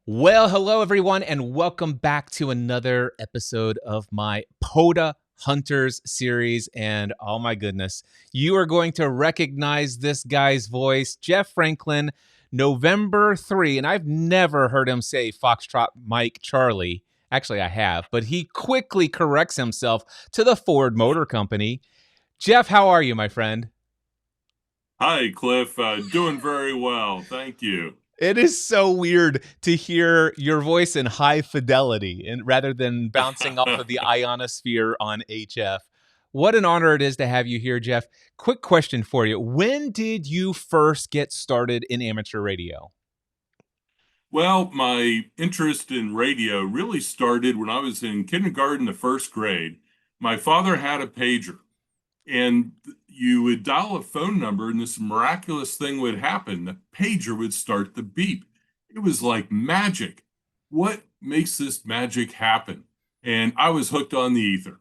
Well, hello everyone, and welcome back to another episode of my POTA Hunters series. And oh my goodness, you are going to recognize this guy's voice, Jeff Franklin, November 3. And I've never heard him say Foxtrot Mike Charlie. Actually, I have, but he quickly corrects himself to the Ford Motor Company. Jeff, how are you, my friend? Hi, Cliff. Doing very well. Thank you. It is so weird to hear your voice in high fidelity and rather than bouncing off of the ionosphere on HF. What an honor it is to have you here, Jeff. Quick question for you. When did you first get started in amateur radio? Well, my interest in radio really started when I was in kindergarten, the first grade. My father had a pager, and you would dial a phone number, and this miraculous thing would happen. The pager would start the beep. It was like magic. What makes this magic happen? And I was hooked on the ether.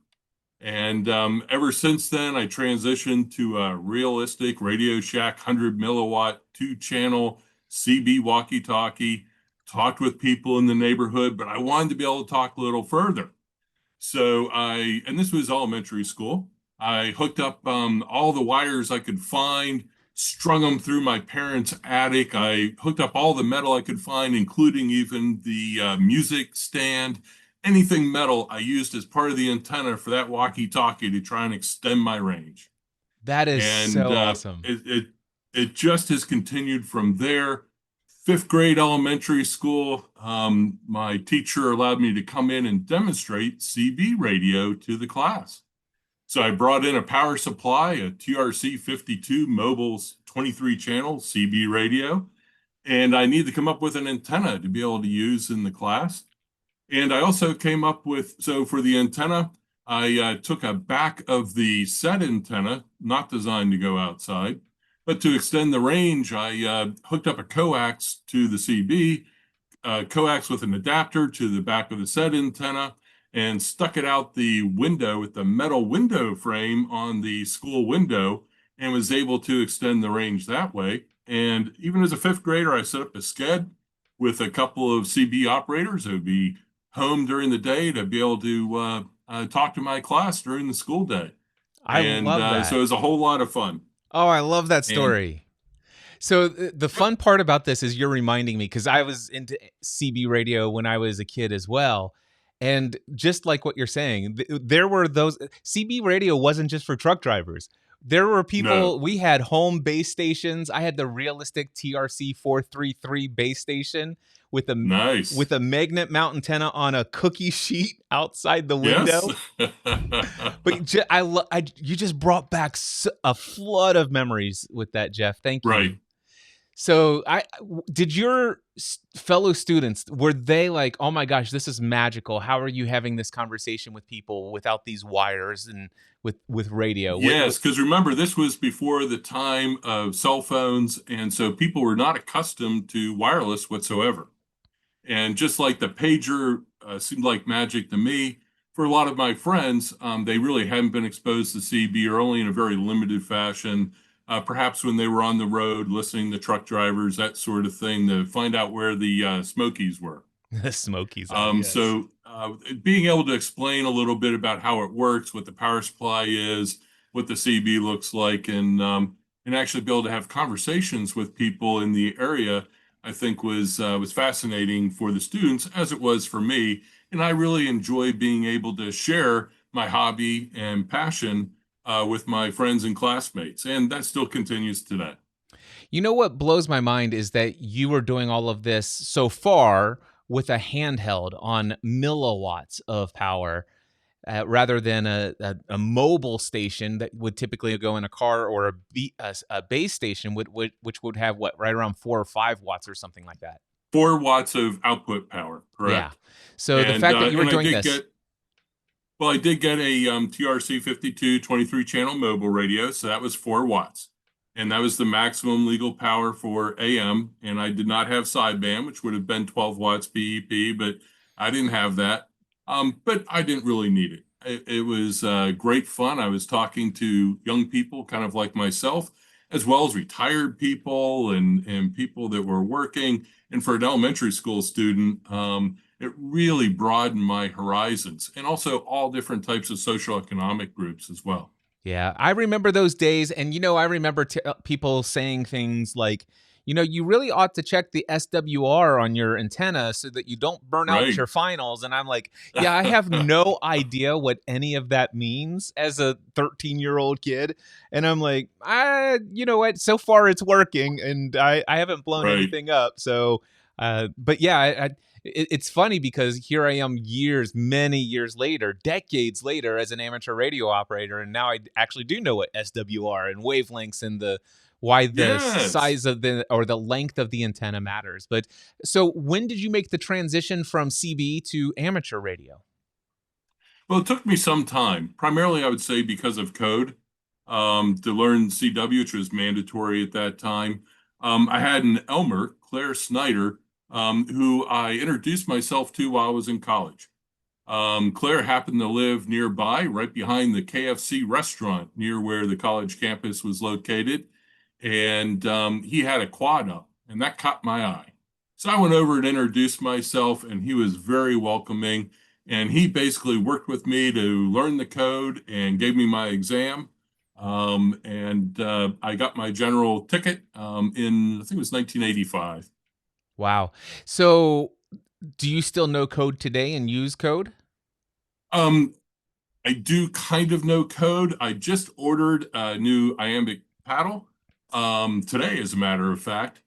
And ever since then, I transitioned to a realistic Radio Shack 100 milliwatt, two channel CB walkie talkie, talked with people in the neighborhood, but I wanted to be able to talk a little further. And this was elementary school. I hooked up all the wires I could find, strung them through my parents' attic. I hooked up all the metal I could find, including even the music stand. Anything metal I used as part of the antenna for that walkie-talkie to try and extend my range. That is And so awesome. it just has continued from there. Fifth grade elementary school, my teacher allowed me to come in and demonstrate CB radio to the class. So I brought in a power supply, a TRC 52 mobile's 23 channel CB radio, and I needed to come up with an antenna to be able to use in the class. And I also came up with, so for the antenna, I took a back of the set antenna, not designed to go outside, but to extend the range, I hooked up a coax to the CB, coax with an adapter to the back of the set antenna, and stuck it out the window with the metal window frame on the school window and was able to extend the range that way. And even as a fifth grader, I set up a sked with a couple of CB operators that would be home during the day to be able to talk to my class during the school day. I And love so that. it was a whole lot of fun. Oh, I love that And story. So the fun part about this is you're reminding me because I was into CB radio when I was a kid as well. And just like what you're saying, there were those CB radio wasn't just for truck drivers. There were no, people, we had home base stations. I had the realistic TRC 433 base station with a nice. magnet mount antenna on a cookie sheet outside the Yes. window. But you just brought back a flood of memories with that, Jeff. Thank Right. you. So, did your fellow students, were they like, "Oh my gosh, this is magical. How are you having this conversation with people without these wires and with radio?" Yes, because remember, this was before the time of cell phones, and so people were not accustomed to wireless whatsoever. And just like the pager seemed like magic to me, for a lot of my friends, they really hadn't been exposed to CB or only in a very limited fashion. Perhaps when they were on the road listening to truck drivers, that sort of thing, to find out where the Smokies were. The Smokies are, yes. Being able to explain a little bit about how it works, what the power supply is, what the CB looks like, and actually be able to have conversations with people in the area, I think was fascinating for the students as it was for me. And I really enjoy being able to share my hobby and passion with my friends and classmates, and that still continues today. You know what blows my mind is that you were doing all of this so far with a handheld on milliwatts of power, rather than a mobile station that would typically go in a car, or a base station which would have what, right around 4 or 5 watts or something like that. 4 watts of output power, Yeah. correct? So the And fact that uh, you were and I doing did this, get Well, I did get a TRC 52 23 channel mobile radio, so that was 4 watts. And that was the maximum legal power for AM. And I did not have sideband, which would have been 12 watts PEP, but I didn't have that. But I didn't really need it. It was great fun. I was talking to young people, kind of like myself, as well as retired people and people that were working. And for an elementary school student, it really broadened my horizons, and also all different types of socioeconomic groups as well. Yeah, I remember those days. And, I remember people saying things like, you really ought to check the SWR on your antenna so that you don't burn out Right. your finals. And I'm like, yeah, I have no idea what any of that means as a 13-year-old kid. And I'm like, you know what? So far it's working, and I haven't blown Right. anything up. So, but yeah, it's funny because here I am many years later, decades later, as an amateur radio operator, and now I actually do know what SWR and wavelengths and why the Yes. size of the length of the antenna matters. But so when did you make the transition from CB to amateur radio? Well, it took me some time, primarily, I would say, because of code, to learn CW, which was mandatory at that time. I had an Elmer, Claire Snyder, who I introduced myself to while I was in college. Claire happened to live nearby, right behind the KFC restaurant near where the college campus was located. And he had a quad up, and that caught my eye. So I went over and introduced myself, and he was very welcoming. And he basically worked with me to learn the code and gave me my exam. And I got my general ticket in, I think it was 1985. Wow. So do you still know code today and use code? Um, I do kind of know code. I just ordered a new iambic paddle today, as a matter of fact,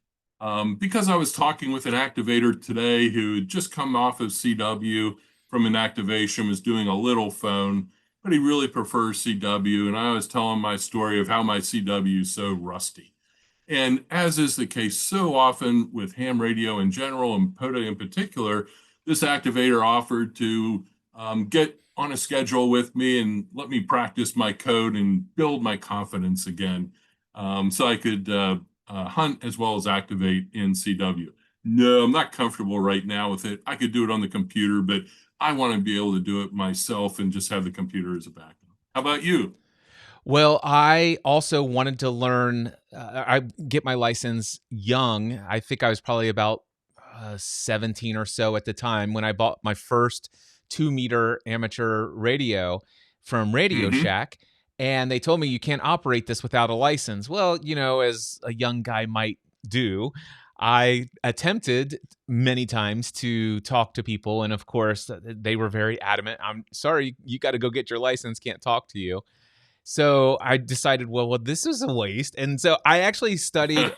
because I was talking with an activator today who had just come off of CW from an activation, was doing a little phone, but he really prefers CW. And I was telling my story of how my CW is so rusty. And as is the case so often with ham radio in general and POTA in particular, this activator offered to get on a schedule with me and let me practice my code and build my confidence again, so I could hunt as well as activate in CW. No, I'm not comfortable right now with it. I could do it on the computer, but I want to be able to do it myself and just have the computer as a backup. How about you? Well, I also wanted to learn. I get my license young. I think I was probably about 17 or so at the time when I bought my first 2 meter amateur radio from Radio Hmm. Shack. And they told me you can't operate this without a license. Well, as a young guy might do, I attempted many times to talk to people. And of course, they were very adamant. I'm sorry, you got to go get your license, can't talk to you. So I decided, well, this is a waste. And so I actually studied,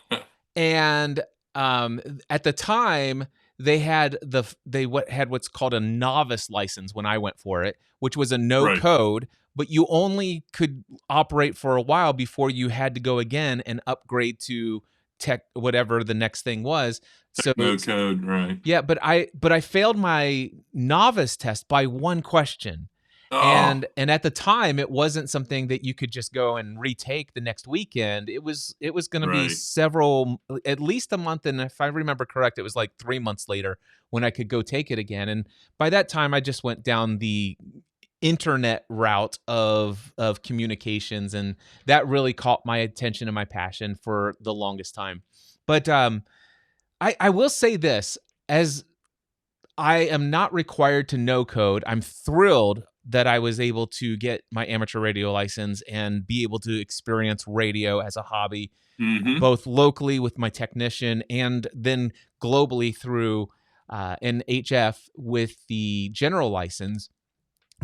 and at the time they had what's called a novice license when I went for it, which was a no Right. code, but you only could operate for a while before you had to go again and upgrade to tech, whatever the next thing was. So No code. Right. yeah, but I failed my novice test by one question. Oh, And at the time, it wasn't something that you could just go and retake the next weekend. It was gonna be right. several, at least a month, and if I remember correct, it was like 3 months later when I could go take it again. And by that time, I just went down the internet route of communications, and that really caught my attention and my passion for the longest time. But, I will say this, as I am not required to know code. I'm thrilled that I was able to get my amateur radio license and be able to experience radio as a hobby, Hmm. both locally with my technician and then globally through an HF with the general license.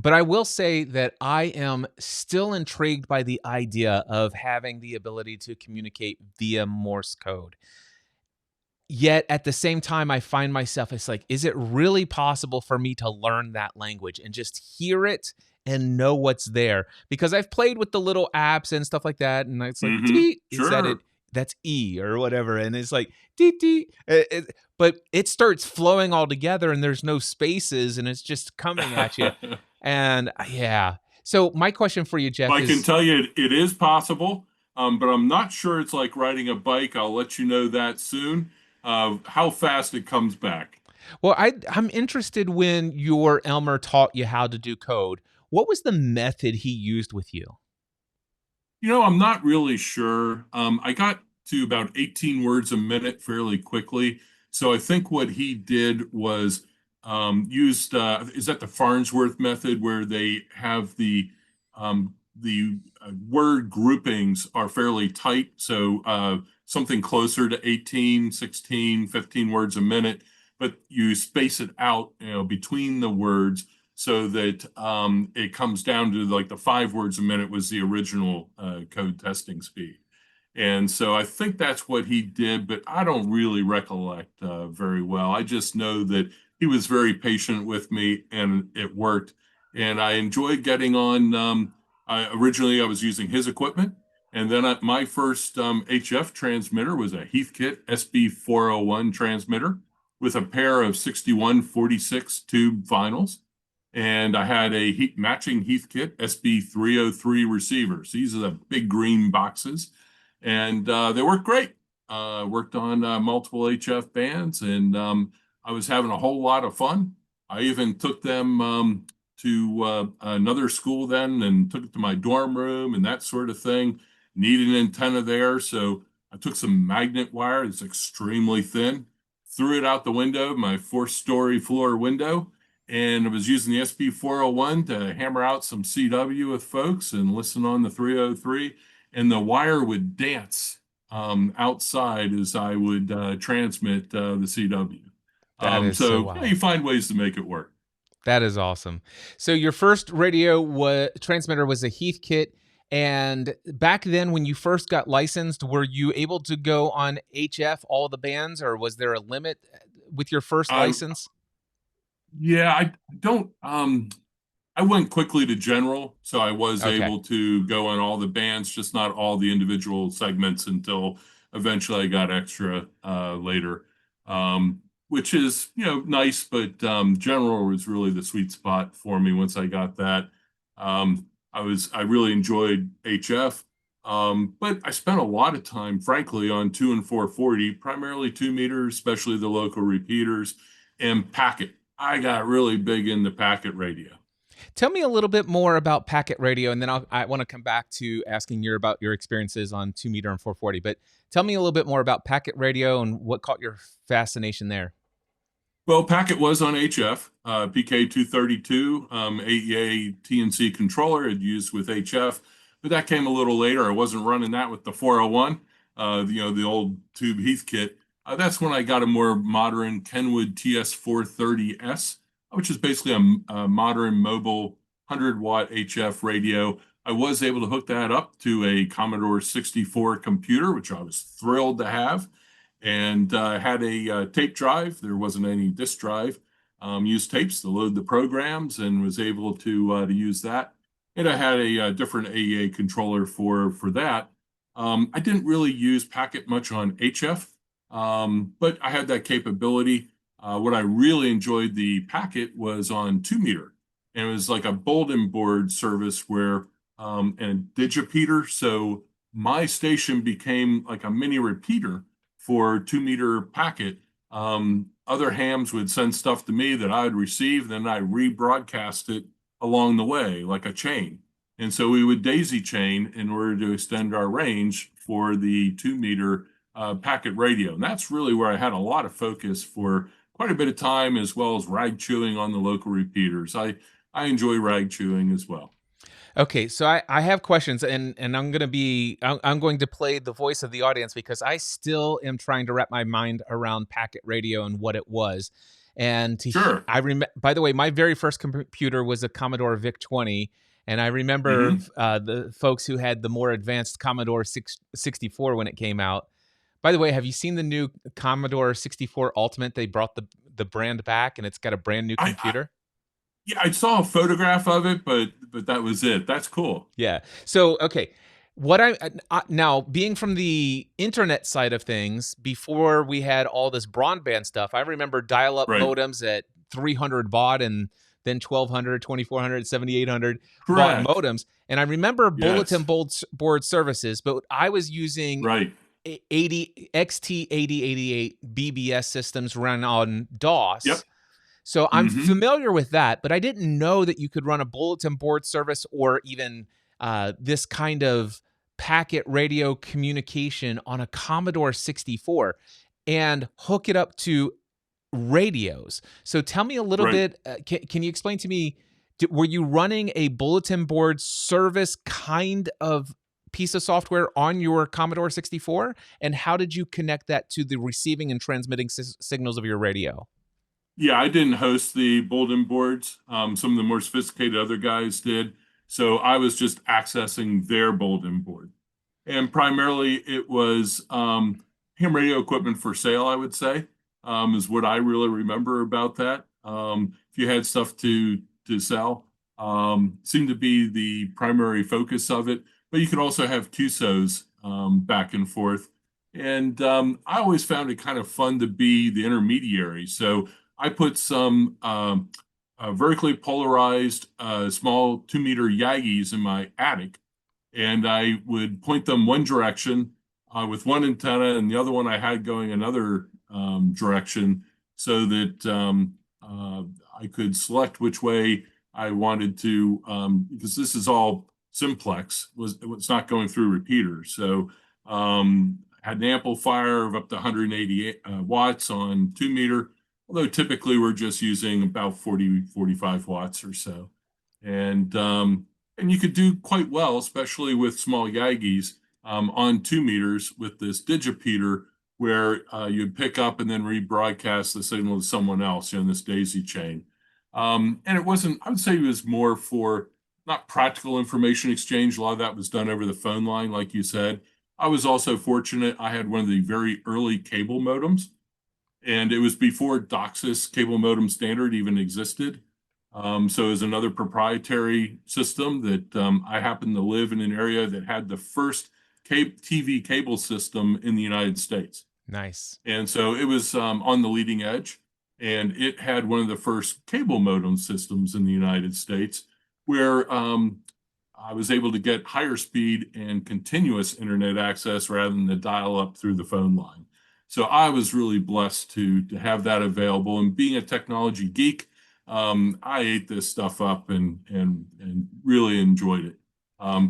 But I will say that I am still intrigued by the idea of having the ability to communicate via Morse code. Yet at the same time, I find myself, it's like, is it really possible for me to learn that language and just hear it and know what's there? Because I've played with the little apps and stuff like that, and it's like, Hmm. dee, is that it? Sure. That's E or whatever. And it's like, dee, dee. But it starts flowing all together and there's no spaces and it's just coming at you. And yeah. So my question for you, Jeff, I can is, tell you it is possible, but I'm not sure it's like riding a bike. I'll let you know that soon, how fast it comes back. well, I'm interested when your Elmer taught you how to do code. What was the method he used with you? I'm not really sure. I got to about 18 words a minute fairly quickly. So I think what he did was used, is that the Farnsworth method where they have the word groupings are fairly tight. So something closer to 18, 16, 15 words a minute, but you space it out, between the words so that it comes down to like the 5 words a minute was the original code testing speed. And so I think that's what he did, but I don't really recollect very well. I just know that he was very patient with me and it worked. And I enjoyed getting on. Originally, I was using his equipment. And then my first HF transmitter was a Heathkit SB401 transmitter with a pair of 6146 tube vinyls. And I had a matching Heathkit SB303 receivers. These are the big green boxes, and they worked great. Worked on multiple HF bands, and I was having a whole lot of fun. I even took them to another school then and took it to my dorm room and that sort of thing. Needed an antenna there, so I took some magnet wire that's extremely thin, threw it out the window, my fourth-story floor window, and I was using the SB401 to hammer out some CW with folks and listen on the 303, and the wire would dance outside as I would transmit the CW. That is so So wild. you find ways to make it work. That is awesome. So your first radio transmitter was a Heathkit, and back then when you first got licensed, were you able to go on HF all the bands, or was there a limit with your first I license? Yeah, I don't. I went quickly to general, so I was Okay. able to go on all the bands, just not all the individual segments until eventually I got extra later, which is nice. But general was really the sweet spot for me once I got that. I really enjoyed HF, but I spent a lot of time, frankly, on 2 and 440, primarily 2 meters, especially the local repeaters, and packet. I got really big into packet radio. Tell me a little bit more about packet radio, and then I want to come back to asking you about your experiences on 2 meter and 440. But tell me a little bit more about packet radio and what caught your fascination there. Well, Packet was on HF, PK232, AEA TNC controller had used with HF, but that came a little later. I wasn't running that with the 401, the old tube Heathkit. That's when I got a more modern Kenwood TS430S, which is basically a modern mobile 100-watt HF radio. I was able to hook that up to a Commodore 64 computer, which I was thrilled to have, and had a tape drive. There wasn't any disk drive. Used tapes to load the programs and was able to use that. And I had a different AEA controller for that. I didn't really use Packet much on HF, but I had that capability. What I really enjoyed the Packet was on 2 meter, and it was like a bulletin board service where and digipeater. So my station became like a mini repeater for 2 meter packet. Other hams would send stuff to me that I would receive, then I rebroadcast it along the way like a chain. And so we would daisy chain in order to extend our range for the 2 meter packet radio. And that's really where I had a lot of focus for quite a bit of time, as well as rag chewing on the local repeaters. I enjoy rag chewing as well. Okay, so I have questions, and I'm going to play the voice of the audience because I still am trying to wrap my mind around packet radio and what it was. And Sure. I remember, by the way, my very first computer was a Commodore VIC-20, and I remember Mm-hmm. the folks who had the more advanced Commodore 64 when it came out. By the way, have you seen the new Commodore 64 Ultimate? They brought the brand back, and it's got a brand new I computer. Yeah, I saw a photograph of it, but that was it. That's cool. Yeah. So, okay. What now being from the internet side of things, before we had all this broadband stuff, I remember dial-up Right. modems at 300 baud and then 1200, 2400, 7800 baud Correct. modems. And I remember bulletin Yes. board services, but I was using Right. 80 XT8088 BBS systems run on Yep. DOS. So I'm Mm-hmm. familiar with that, but I didn't know that you could run a bulletin board service or even this kind of packet radio communication on a Commodore 64 and hook it up to radios. So tell me a little Right. bit. Can you explain to me? Were you running a bulletin board service kind of piece of software on your Commodore 64? And how did you connect that to the receiving and transmitting signals of your radio? Yeah, I didn't host the bulletin boards. Some of the more sophisticated other guys did. So I was just accessing their bulletin board. And primarily it was ham radio equipment for sale, I would say, is what I really remember about that. If you had stuff to sell, seemed to be the primary focus of it. But you could also have QSOs back and forth. And I always found it kind of fun to be the intermediary. So I put some vertically polarized small 2-meter Yagis in my attic, and I would point them one direction with one antenna, and the other one I had going another direction, so that I could select which way I wanted to, because this is all simplex, it's not going through repeaters. So had an amplifier of up to 180 watts on 2-meter, although typically we're just using about 45 watts or so. And you could do quite well, especially with small Yagis on 2 meters with this digipeater, where you'd pick up and then rebroadcast the signal to someone else, in this daisy chain. And it wasn't, I would say it was more for not practical information exchange. A lot of that was done over the phone line, like you said. I was also fortunate. I had one of the very early cable modems, and it was before DOCSIS cable modem standard even existed. So it was another proprietary system that I happened to live in an area that had the first TV cable system in the United States. Nice. And so it was on the leading edge, and it had one of the first cable modem systems in the United States, where I was able to get higher speed and continuous internet access rather than the dial up through the phone line. So I was really blessed to have that available. And being a technology geek, I ate this stuff up and really enjoyed it,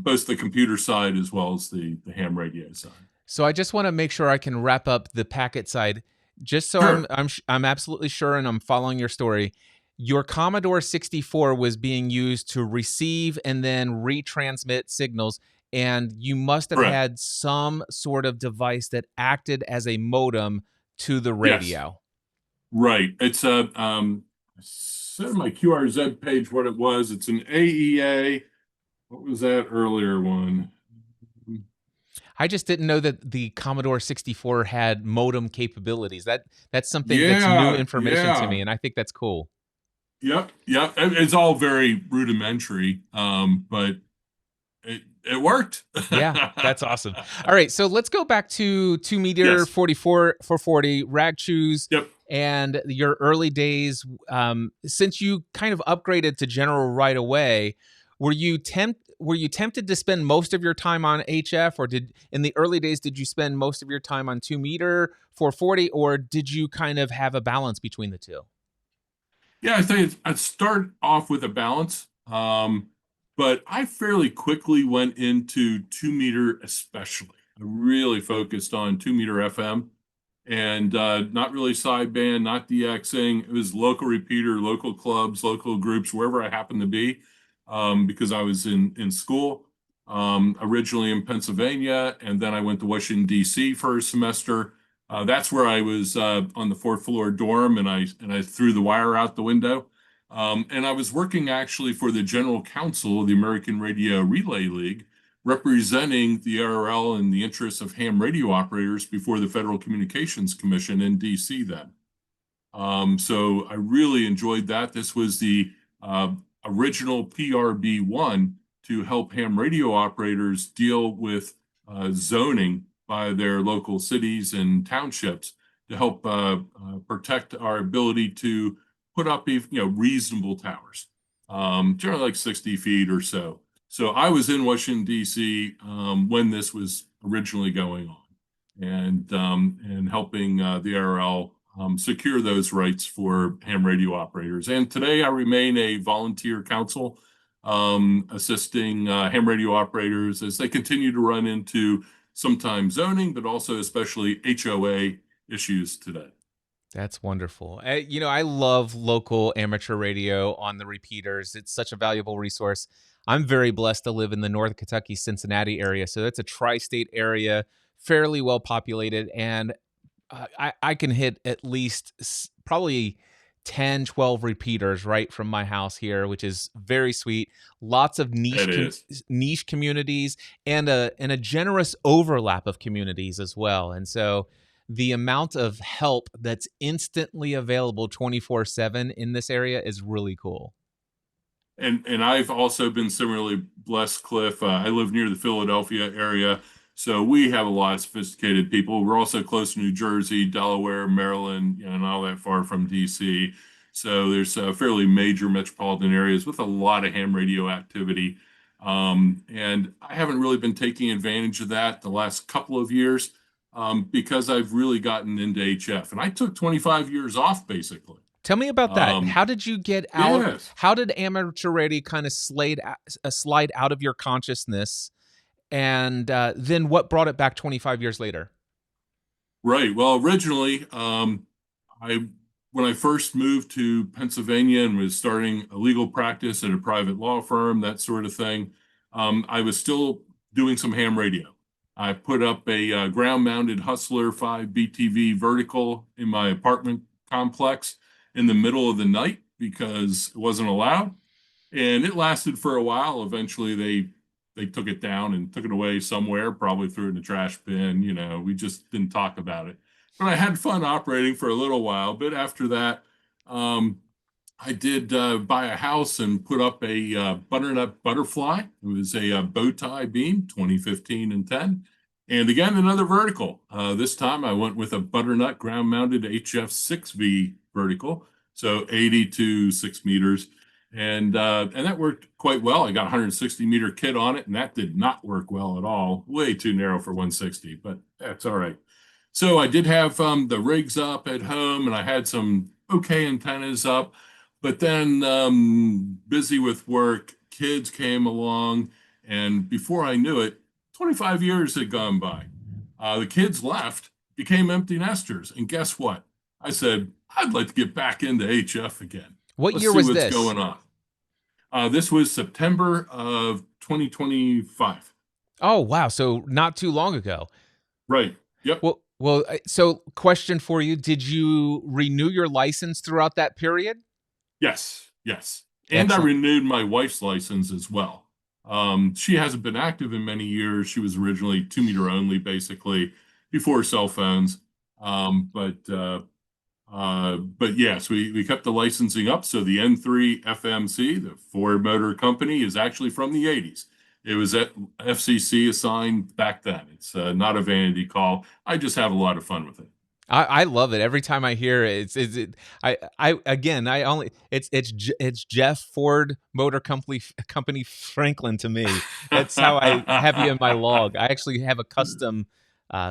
both the computer side as well as the ham radio side. So I just want to make sure I can wrap up the packet side, just so Sure. I'm absolutely sure and I'm following your story. Your Commodore 64 was being used to receive and then retransmit signals, and you must have Correct. had some sort of device that acted as a modem to the Yes. radio. Right. It's a I said on my QRZ page what it was. It's an AEA. What was that earlier one? I just didn't know that the Commodore 64 had modem capabilities. That's something that's new Yeah, information to yeah. me, and I think that's cool. Yep, yep. It's all very rudimentary, but it worked. Yeah, that's awesome. All right, so let's go back to 2-meter Yes. 44 440 rag chews Yep. and your early days. Since you kind of upgraded to general right away, were you tempted to spend most of your time on HF, or did in the early days did you spend most of your time on 2-meter 440, or did you kind of have a balance between the two? Yeah, I think I'd start off with a balance. But I fairly quickly went into 2-meter, especially. I really focused on 2-meter FM, and not really sideband, not DXing. It was local repeater, local clubs, local groups, wherever I happened to be, because I was in school, originally in Pennsylvania, and then I went to Washington, D.C. for a semester. That's where I was on the fourth floor dorm, and I threw the wire out the window. And I was working actually for the general counsel of the American Radio Relay League, representing the ARRL and the interests of ham radio operators before the Federal Communications Commission in DC then. So I really enjoyed that. This was the original PRB1 to help ham radio operators deal with zoning by their local cities and townships to help protect our ability to put up reasonable towers, generally like 60 feet or so. So I was in Washington, D.C. When this was originally going on, and helping the ARRL secure those rights for ham radio operators. And today I remain a volunteer counsel assisting ham radio operators as they continue to run into sometimes zoning, but also especially HOA issues today. That's wonderful. I love local amateur radio on the repeaters. It's such a valuable resource. I'm very blessed to live in the North Kentucky, Cincinnati area. So that's a tri state area, fairly well populated. And I can hit at least probably 10, 12 repeaters right from my house here, which is very sweet. Lots of It is. niche communities and a generous overlap of communities as well. And so the amount of help that's instantly available 24/7 in this area is really cool. And I've also been similarly blessed, Cliff. I live near the Philadelphia area, so we have a lot of sophisticated people. We're also close to New Jersey, Delaware, Maryland, and all that far from DC. So there's fairly major metropolitan areas with a lot of ham radio activity. And I haven't really been taking advantage of that the last couple of years because I've really gotten into HF. And I took 25 years off, basically. Tell me about that. Um, How did you get out? yes. How did amateur radio kind of slide out of your consciousness? And then what brought it back 25 years later? Right. Well, originally, I when I first moved to Pennsylvania and was starting a legal practice at a private law firm, that sort of thing, I was still doing some ham radio. I put up a ground-mounted Hustler 5 BTV vertical in my apartment complex in the middle of the night because it wasn't allowed, and it lasted for a while. Eventually, they took it down and took it away somewhere, probably threw it in the trash bin. We just didn't talk about it. But I had fun operating for a little while. But after that, um, I did buy a house and put up a butternut butterfly. It was a bow tie beam, 2015 and 10. And again, another vertical. This time I went with a butternut ground mounted HF6V vertical, so 80 to 6 meters. And that worked quite well. I got a 160-meter kit on it, and that did not work well at all. Way too narrow for 160, but that's all right. So I did have the rigs up at home, and I had some okay antennas up. But then, busy with work, kids came along, and before I knew it, 25 years had gone by. The kids left, became empty nesters, and guess what? I said, I'd like to get back into HF again. What Let's year see was what's this? going on. This was September of 2025. Oh, wow. So not too long ago. Right. Yep. So question for you: did you renew your license throughout that period? Yes. Yes. And I Excellent. renewed my wife's license as well. She hasn't been active in many years. She was originally 2 meter only, basically, before cell phones. But yes, we kept the licensing up. So the N3FMC, the Ford Motor Company, is actually from the 80s. It was at FCC assigned back then. It's not a vanity call. I just have a lot of fun with it. I love it. Every time I hear it, I again, I only it's Jeff Ford Motor Company Franklin to me. That's how I have you in my log. I actually have a custom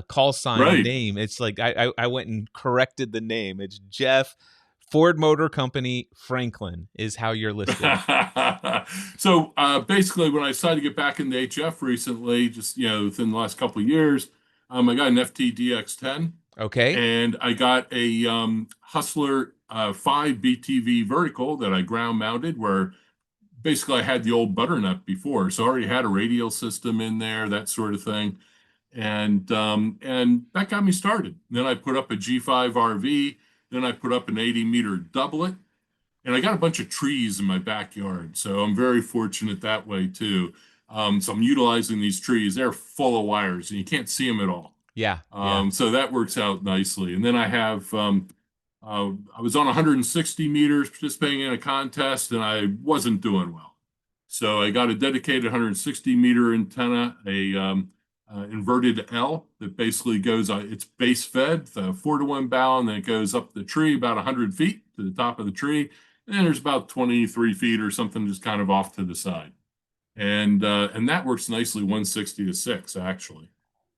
call sign Right. name. It's like I went and corrected the name. It's Jeff Ford Motor Company Franklin is how you're listed. So basically, when I decided to get back into HF recently, just within the last couple of years, I got an FTDX10, Okay. and I got a Hustler 5 BTV vertical that I ground mounted, where basically I had the old butternut before, so I already had a radial system in there, that sort of thing, and that got me started. Then I put up a G5 RV, then I put up an 80-meter doublet, and I got a bunch of trees in my backyard, so I'm very fortunate that way too. So I'm utilizing these trees. They're full of wires, and you can't see them at all. Yeah. Yeah. So that works out nicely. And then I was on 160 meters participating in a contest, and I wasn't doing well. So I got a dedicated 160-meter antenna, a inverted L that basically goes, it's base fed, 4-to-1 bow, and then it goes up the tree about 100 feet to the top of the tree. And then there's about 23 feet or something just kind of off to the side. And that works nicely 160 to 6, actually.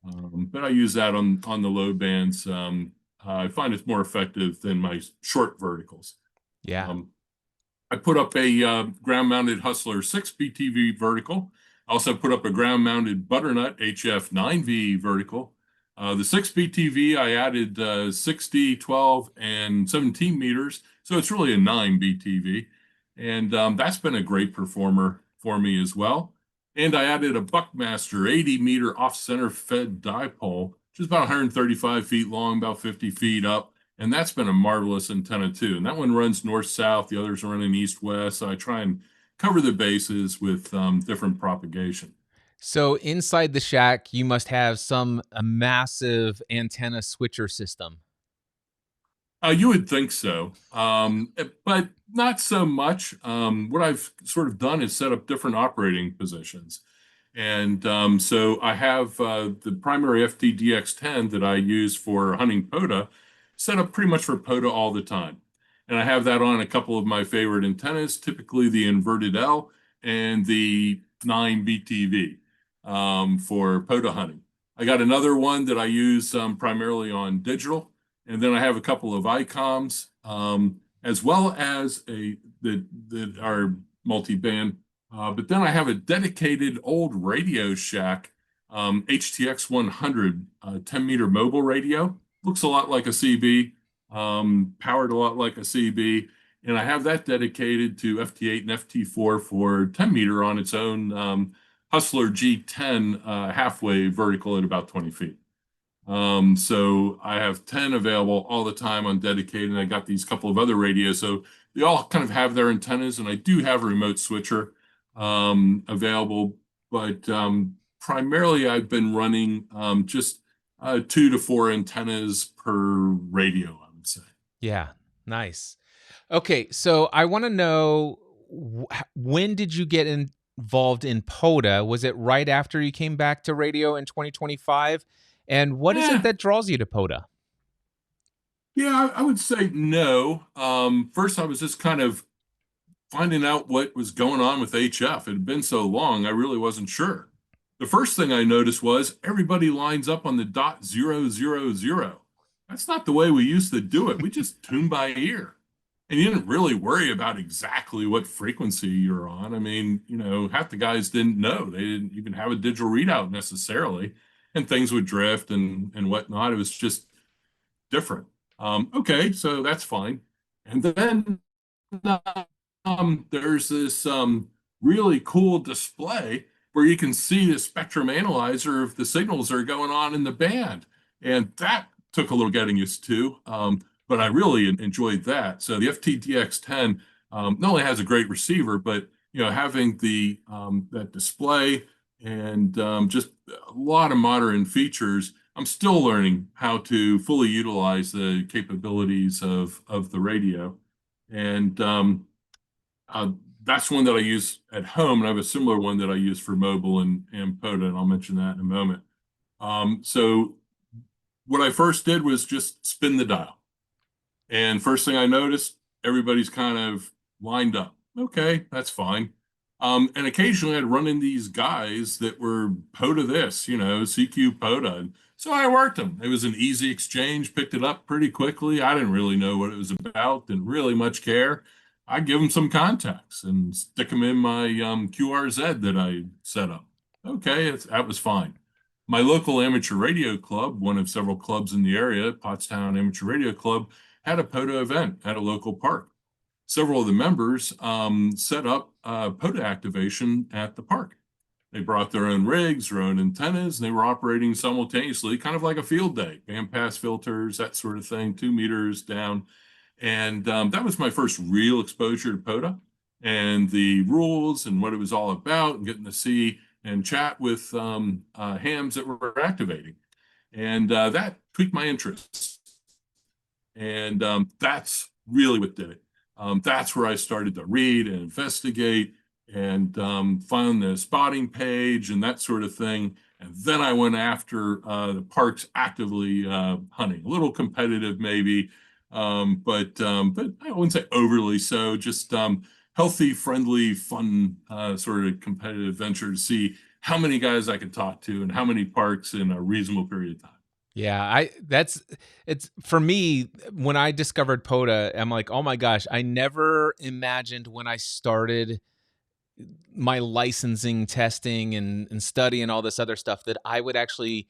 But I use that on the low bands. I find it's more effective than my short verticals. Yeah. Um, I put up a ground-mounted Hustler 6 BTV vertical. I also put up a ground-mounted Butternut HF9V vertical. The 6 BTV, I added 60, 12, and 17 meters, so it's really a 9 BTV. And that's been a great performer for me as well. And I added a Buckmaster 80-meter off-center fed dipole, which is about 135 feet long, about 50 feet up. And that's been a marvelous antenna too. And that one runs north-south, the others are running east-west. So I try and cover the bases with different propagation. So inside the shack, you must have a massive antenna switcher system. You would think so, but not so much. What I've sort of done is set up different operating positions. And so I have the primary FTDX10 that I use for hunting POTA set up pretty much for POTA all the time. And I have that on a couple of my favorite antennas, typically the inverted L and the 9 BTV for POTA hunting. I got another one that I use primarily on digital. And then I have a couple of ICOMs, as well as that are multi-band. But then I have a dedicated old Radio Shack HTX 100 10-meter mobile radio. Looks a lot like a CB, powered a lot like a CB. And I have that dedicated to FT8 and FT4 for 10-meter on its own Hustler G10 halfway vertical at about 20 feet. So I have 10 available all the time on dedicated, and I got these couple of other radios. So they all kind of have their antennas, and I do have a remote switcher available, but primarily I've been running just 2 to 4 antennas per radio, I would say. Yeah, nice. Okay, so I want to know when did you get involved in POTA? Was it right after you came back to radio in 2025? And what is it Eh, that draws you to POTA? yeah, I would say no. First, I was just kind of finding out what was going on with HF. It had been so long, I really wasn't sure. The first thing I noticed was everybody lines up on the .000. That's not the way we used to do it. We just tuned by ear. And you didn't really worry about exactly what frequency you're on. I mean, half the guys didn't know. They didn't even have a digital readout necessarily. And things would drift and whatnot. It was just different. Okay, so that's fine. And then there's this really cool display where you can see the spectrum analyzer if the signals are going on in the band. And that took a little getting used to, but I really enjoyed that. So the FTDX10 not only has a great receiver, but having that display and just a lot of modern features. I'm still learning how to fully utilize the capabilities of the radio. And that's one that I use at home, and I have a similar one that I use for mobile and POTA, and I'll mention that in a moment. So what I first did was just spin the dial. And first thing I noticed, everybody's kind of lined up. Okay, that's fine. And occasionally I'd run in these guys that were POTA this, CQ POTA. And so I worked them. It was an easy exchange, picked it up pretty quickly. I didn't really know what it was about, didn't really much care. I give them some contacts and stick them in my QRZ that I set up. Okay, that was fine. My local amateur radio club, one of several clubs in the area, Pottstown Amateur Radio Club, had a POTA event at a local park. Several of the members set up POTA activation at the park. They brought their own rigs, their own antennas, and they were operating simultaneously, kind of like a field day, bandpass filters, that sort of thing, 2 meters down. And that was my first real exposure to POTA and the rules and what it was all about, and getting to see and chat with hams that were activating. And that piqued my interest. And that's really what did it. That's where I started to read and investigate and found the spotting page and that sort of thing. And then I went after the parks actively hunting, a little competitive maybe, but I wouldn't say overly so, just healthy, friendly, fun sort of competitive venture to see how many guys I could talk to and how many parks in a reasonable period of time. Yeah, it's for me when I discovered POTA, I'm like, "Oh my gosh, I never imagined when I started my licensing testing and study and all this other stuff that I would actually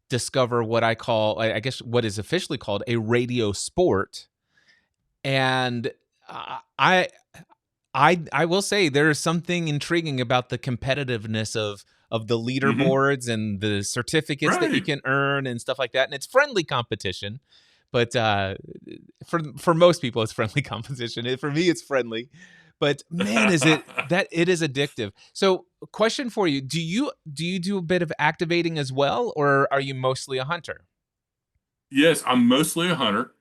discover what I call, I guess what is officially called a radio sport." And I I will say there is something intriguing about the competitiveness of the Hmm. leaderboards and the certificates that you Right. can earn and stuff like that. And it's friendly competition, but for most people, it's friendly competition. For me, it's friendly. But man, is it that it is addictive. So, question for you: do you do a bit of activating as well, or are you mostly a hunter? Yes, I'm mostly a hunter.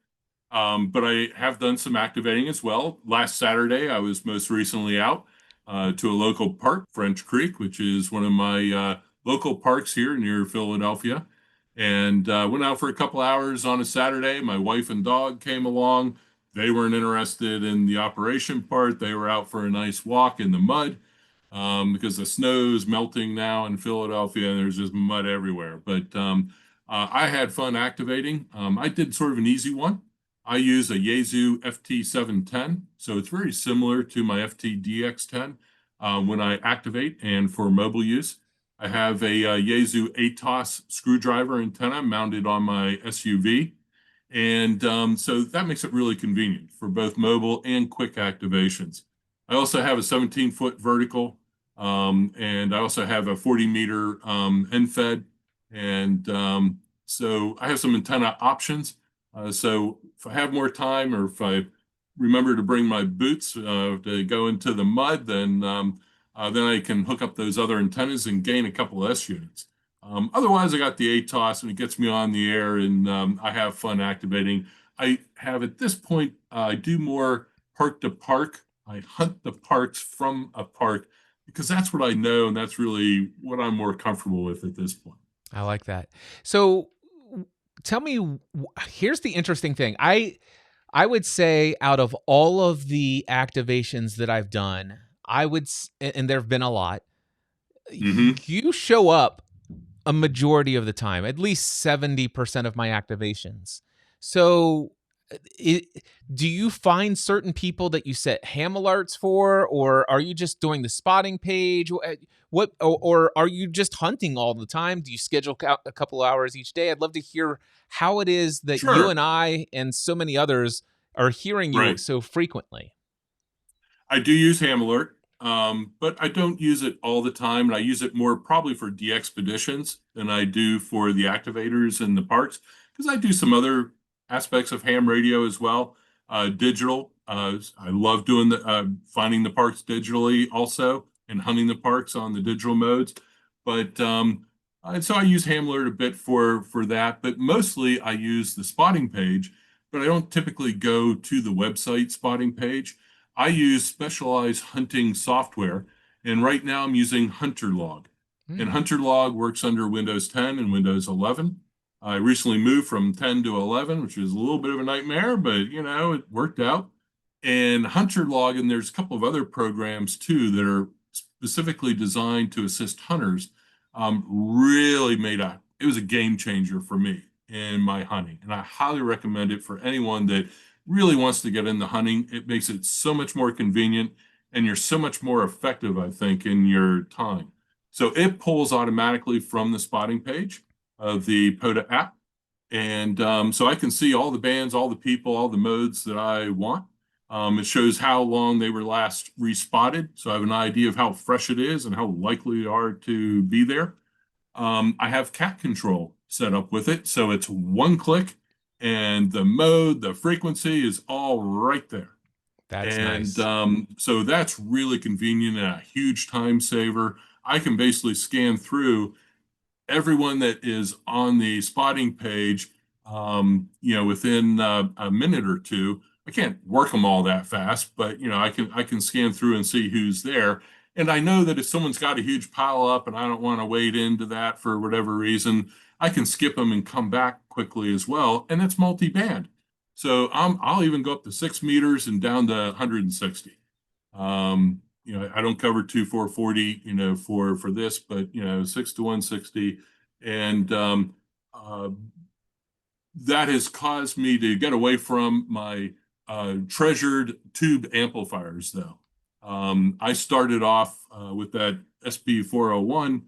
But I have done some activating as well. Last Saturday, I was most recently out to a local park, French Creek, which is one of my local parks here near Philadelphia. And went out for a couple hours on a Saturday. My wife and dog came along. They weren't interested in the operation part. They were out for a nice walk in the mud because the snow is melting now in Philadelphia and there's just mud everywhere. But I had fun activating. I did sort of an easy one. I use a Yaesu FT710, so it's very similar to my FTDX10 when I activate and for mobile use. I have a Yaesu ATOS screwdriver antenna mounted on my SUV, and so that makes it really convenient for both mobile and quick activations. I also have a 17-foot vertical, and I also have a 40-meter end-fed, and so I have some antenna options. So if I have more time or if I remember to bring my boots to go into the mud, then I can hook up those other antennas and gain a couple of S units. Otherwise, I got the ATOS and it gets me on the air and I have fun activating. I have at this point, I do more park to park. I hunt the parks from a park because that's what I know and that's really what I'm more comfortable with at this point. I like that. So, tell me, here's the interesting thing. I would say out of all of the activations that I've done, and there've been a lot, Hmm. you show up a majority of the time, at least 70% of my activations. So, it, do you find certain people that you set ham alerts for, or are you just doing the spotting page? Or are you just hunting all the time? Do you schedule a couple hours each day? I'd love to hear how it is that you Sure. and I and so many others are hearing you Right. so frequently. I do use Ham Alert, but I don't use it all the time. And I use it more probably for de-expeditions than I do for the activators in the parks because I do some other aspects of ham radio as well. Digital. I love doing the finding the parks digitally also and hunting the parks on the digital modes. But and so I use Ham Alert a bit for that, but mostly I use the spotting page, but I don't typically go to the website spotting page. I use specialized hunting software, and right now I'm using Hunter Log. And Hmm. Hunter Log works under Windows 10 and Windows 11. I recently moved from 10 to 11, which was a little bit of a nightmare, but it worked out. And Hunter Log, and there's a couple of other programs too that are specifically designed to assist hunters, really it was a game changer for me in my hunting. And I highly recommend it for anyone that really wants to get into hunting. It makes it so much more convenient and you're so much more effective, I think, in your time. So it pulls automatically from the spotting page of the POTA app. And so I can see all the bands, all the people, all the modes that I want. It shows how long they were last respotted. So I have an idea of how fresh it is and how likely they are to be there. I have cat control set up with it. So it's one click and the mode, the frequency is all right there. That's And nice. so that's really convenient and a huge time saver. I can basically scan through everyone that is on the spotting page, within a minute or two. I can't work them all that fast, but I can scan through and see who's there. And I know that if someone's got a huge pile up and I don't want to wade into that for whatever reason, I can skip them and come back quickly as well. And it's multi-band. So I'll even go up to 6 meters and down to 160. I don't cover 2 440, for this, but 6 to 160, and that has caused me to get away from my treasured tube amplifiers, though. I started off with that SB401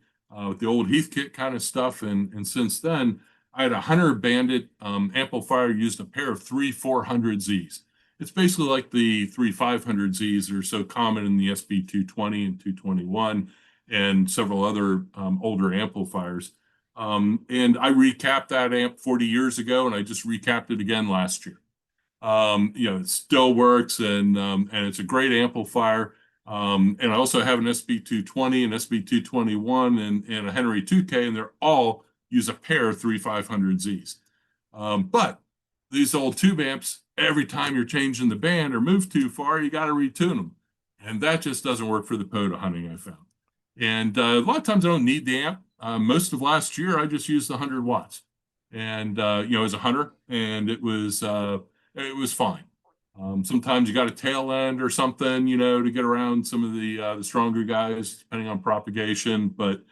with the old Heathkit kind of stuff, and since then, I had a Hunter Bandit amplifier, used a pair of three 400Zs. It's basically like the three 500Zs that are so common in the SB220 and 221 and several other older amplifiers. And I recapped that amp 40 years ago, and I just recapped it again last year. It still works, and it's a great amplifier. And I also have an SB220, an SB221, and a Henry 2K, and they're all use a pair of three 500Zs. But these old tube amps, every time you're changing the band or move too far, you got to retune them. And that just doesn't work for the POTA hunting, I found. And a lot of times I don't need the amp. Most of last year, I just used the 100 watts. And, as a hunter, and it was fine. Sometimes you got a tail end or something, to get around some of the stronger guys, depending on propagation. But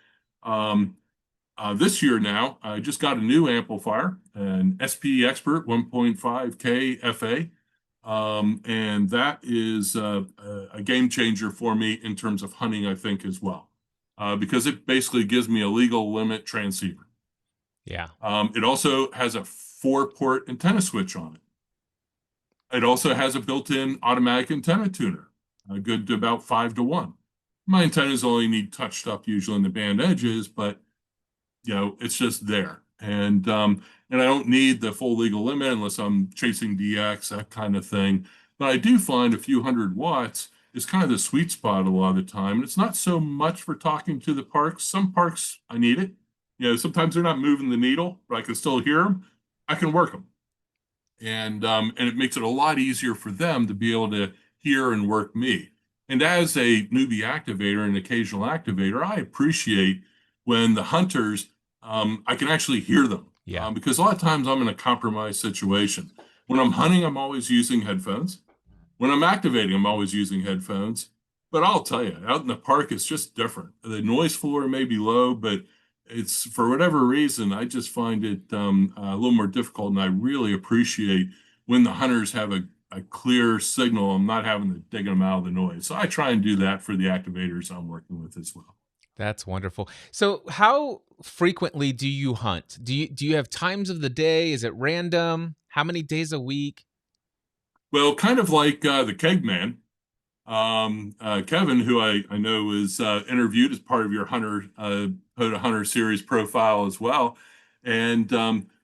this year now, I just got a new amplifier, an SP Expert 1.5K FA. And that is a game changer for me in terms of hunting, I think, as well, because it basically gives me a legal limit transceiver. Yeah. It also has a 4-port antenna switch on it. It also has a built-in automatic antenna tuner, good to about 5-to-1. My antennas only need touched up usually in the band edges, but it's just there. And I don't need the full legal limit unless I'm chasing DX, that kind of thing. But I do find a few 100 watts is kind of the sweet spot a lot of the time. And it's not so much for talking to the parks. Some parks, I need it. Sometimes they're not moving the needle, but I can still hear them. I can work them. And it makes it a lot easier for them to be able to hear and work me. And as a newbie activator and occasional activator, I appreciate when the hunters, I can actually hear them. Yeah. Because a lot of times I'm in a compromised situation. When I'm hunting, I'm always using headphones. When I'm activating, I'm always using headphones. But I'll tell you, out in the park, it's just different. The noise floor may be low, but it's, for whatever reason, I just find it a little more difficult. And I really appreciate when the hunters have a clear signal. I'm not having to dig them out of the noise. So I try and do that for the activators I'm working with as well. That's wonderful. So how frequently do you hunt? Do you have times of the day? Is it random? How many days a week? Well, kind of like the keg man, Kevin, who I know is interviewed as part of your POTA Hunter Series profile as well. And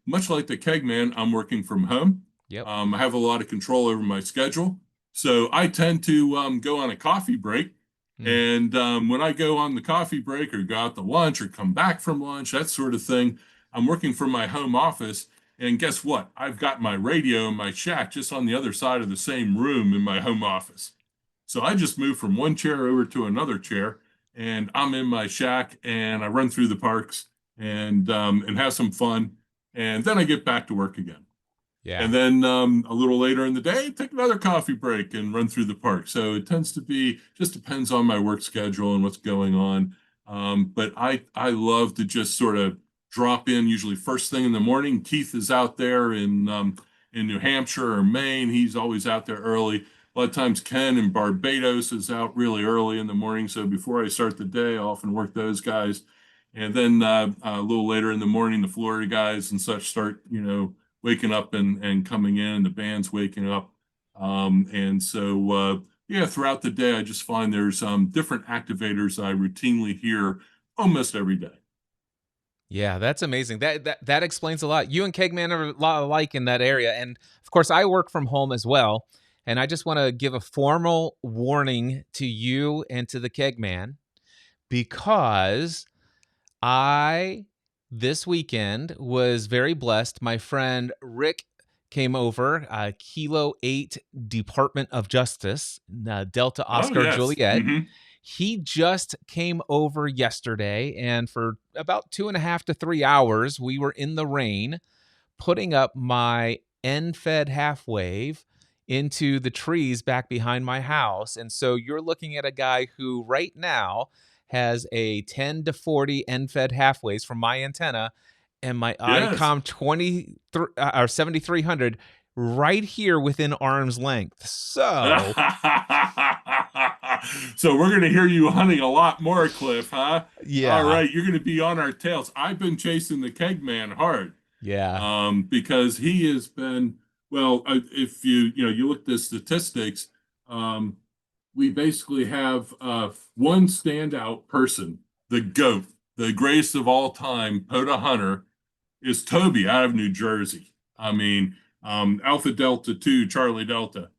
much like the keg man, I'm working from home. Yep. I have a lot of control over my schedule. So I tend to go on a coffee break. And when I go on the coffee break or go out to lunch or come back from lunch, that sort of thing, I'm working from my home office. And guess what? I've got my radio in my shack just on the other side of the same room in my home office. So I just move from one chair over to another chair, and I'm in my shack, and I run through the parks and have some fun, and then I get back to work again. Yeah. And then a little later in the day, take another coffee break and run through the park. So it tends to be, just depends on my work schedule and what's going on. But I love to just sort of drop in, usually first thing in the morning. Keith is out there in New Hampshire or Maine. He's always out there early. A lot of times Ken in Barbados is out really early in the morning. So before I start the day, I often work those guys. And then a little later in the morning, the Florida guys and such start, waking up and coming in, the band's waking up. And so, throughout the day, I just find there's different activators I routinely hear almost every day. Yeah, that's amazing. That explains a lot. You and Kegman are a lot alike in that area. And of course, I work from home as well. And I just want to give a formal warning to you and to the Kegman, because this weekend was very blessed. My friend Rick came over, Kilo 8 Department of Justice, Delta Oscar yes. Juliet. Mm-hmm. He just came over yesterday, and for about 2.5 to 3 hours, we were in the rain putting up my end-fed half wave into the trees back behind my house. And so you're looking at a guy who right now has a 10 to 40 end-fed half waves from my antenna and my Yes. ICOM 23 or 7300 right here within arm's length. So So we're going to hear you hunting a lot more, Cliff, huh? All yeah, right, you're going to be on our tails. I've been chasing the keg man hard, yeah. because he has been, well, if you look at the statistics, um, we basically have one standout person, the GOAT, the greatest of all time, POTA Hunter, is Toby out of New Jersey. I mean, Alpha Delta 2, Charlie Delta.